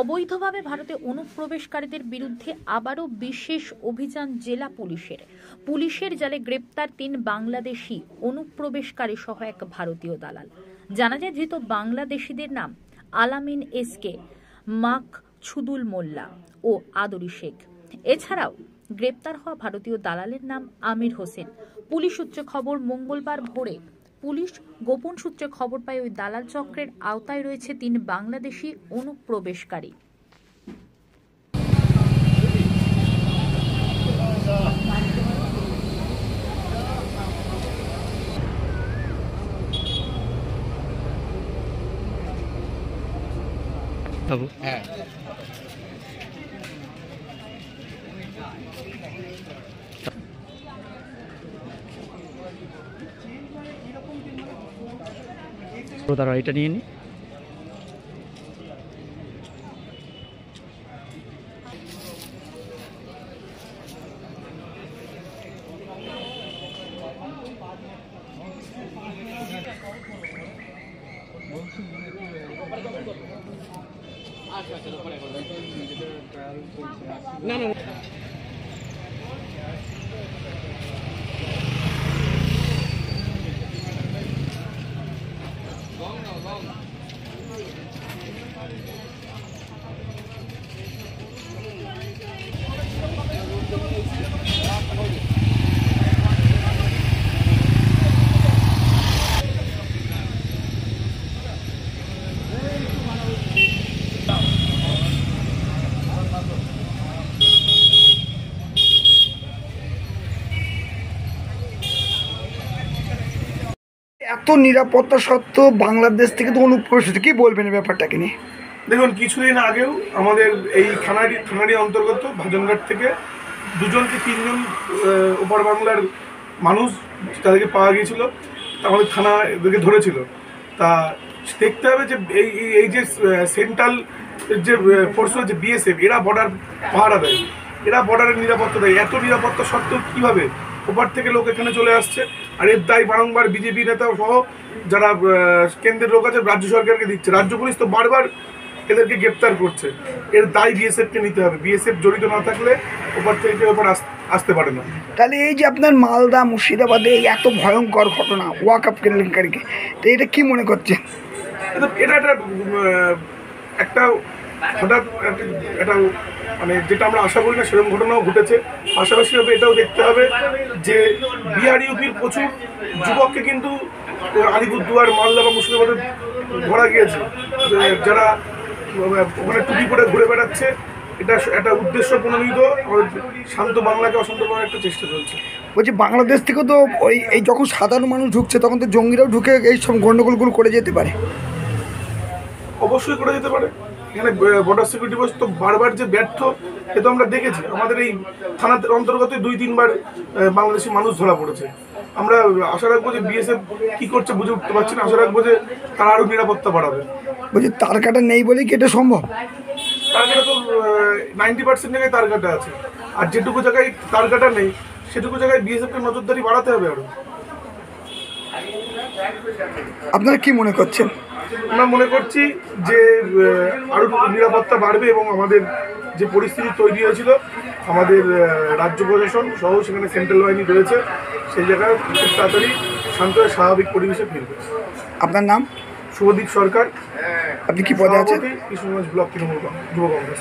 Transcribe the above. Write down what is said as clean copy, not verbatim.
অবৈধভাবে ভারতে অনুপ্রবেশকারীদের বিরুদ্ধে আবারও বিশেষ অভিযান জেলা পুলিশের জালে গ্রেপ্তার ৩ বাংলাদেশি অনুপ্রবেশকারী সহ এক ভারতীয় দালাল। জানা যায় ধৃত বাংলাদেশিদের নাম আলামিন এসকে, মাকছুদুল মোল্লা ও আদরি শেখ। এছাড়াও গ্রেপ্তার হওয়া ভারতীয় দালালের নাম আমির হোসেন। পুলিশ সূত্রে খবর, মঙ্গলবার ভোরে পুলিশ গোপন সূত্রে খবর পায় ওই দালাল চক্রের আওতায় রয়েছে ৩ বাংলাদেশি অনুপ্রবেশকারী। দাঁড়া, এটা নিয়ে নি। না না এত নিরাপত্তা সত্ত্বেও বাংলাদেশ থেকে তো অনুপ্রবেশ হচ্ছে, কি বলবেন এই ব্যাপারটাকে নিয়ে? দেখুন, কিছুদিন আগেও আমাদের এই থানারই অন্তর্গত ভাজনঘাট থেকে 2জন কি 3জন ওপার বাংলার মানুষ তাদেরকে পাওয়া গিয়েছিল। আমাদের থানা এদেরকে ধরেছিল। তা দেখতে হবে যে এই যে সেন্ট্রাল যে ফোর্স হচ্ছে বিএসএফ, এরা বর্ডার পাহারা দেয়, এরা বর্ডারের নিরাপত্তা দেয়। এত নিরাপত্তা সত্ত্বেও কীভাবে ওপার থেকে লোক এখানে চলে আসছে? আর এর দায় বারংবার বিজেপি নেতা সহ যারা কেন্দ্রের লোক আছে রাজ্য সরকারকে দিচ্ছে। রাজ্য পুলিশ তো বারবার এদেরকে গ্রেপ্তার করছে। এর দায় বিএসএফকে নিতে হবে। বিএসএফ জড়িত না থাকলে ওপার থেকে কেউ ওপার আসতে পারে না। তাহলে এই যে আপনার মালদা মুর্শিদাবাদে এই এত ভয়ঙ্কর ঘটনা ওয়াকআপ কেলেঙ্কারিকে, তো এটা কি মনে করছেন? এটা একটা হঠাৎ একটা মানে যেটা আমরা আশা করি না সেরকম ঘটনাও ঘটেছে। পাশাপাশিভাবে এটাও দেখতে হবে যে বিআরইউপির প্রচুর যুবককে কিন্তু আলিপুরদুয়ার, মালদা বা মুর্শিদাবাদে ধরা গিয়েছে, যারা ওখানে টুপি পরে ঘুরে বেড়াচ্ছে। এটা একটা উদ্দেশ্য প্রণোদিত শান্ত বাংলাকে অশান্ত করার একটা চেষ্টা চলছে। বলছি বাংলাদেশ থেকে তো এই যখন সাধারণ মানুষ ঢুকছে তখন তো জঙ্গিরাও ঢুকে এই সব গণ্ডগোলগুলো করে যেতে পারে। অবশ্যই করে যেতে পারে। এখানে বর্ডার সিকিউরিটি ফোর্স তো বারবার যে ব্যর্থ, এ তো আমরা দেখেছি। আমাদের এই থানার অন্তর্গত 2-3 বার বাংলাদেশি মানুষ ধরা পড়েছে। আমরা আশা রাখবো যে বিএসএফ কী করছে বুঝে উঠতে পারছি না। আশা রাখবো যে তারা আরও নিরাপত্তা বাড়াবে। বলছি তার কাটা নেই বলেই কি এটা সম্ভব? তার কাটা তো 90% জায়গায় তার কাটা আছে। আর যেটুকু জায়গায় তার কাটা নেই সেটুকু জায়গায় বিএসএফকে নজরদারি বাড়াতে হবে আরও। আপনারা কি মনে করছেন? আমরা মনে করছি যে আরও নিরাপত্তা বাড়বে এবং আমাদের যে পরিস্থিতি তৈরি হয়েছিল, আমাদের রাজ্য প্রশাসন সহ সেখানে সেন্ট্রাল বাহিনী রয়েছে, সেই জায়গায় খুব তাড়াতাড়ি শান্ত স্বাভাবিক পরিবেশে ফিরবে। আপনার নাম? শুভদীপ সরকার। আপনি কি পদে আছেন? কৃষ্ণগঞ্জ ব্লক তৃণমূল যুব কংগ্রেস।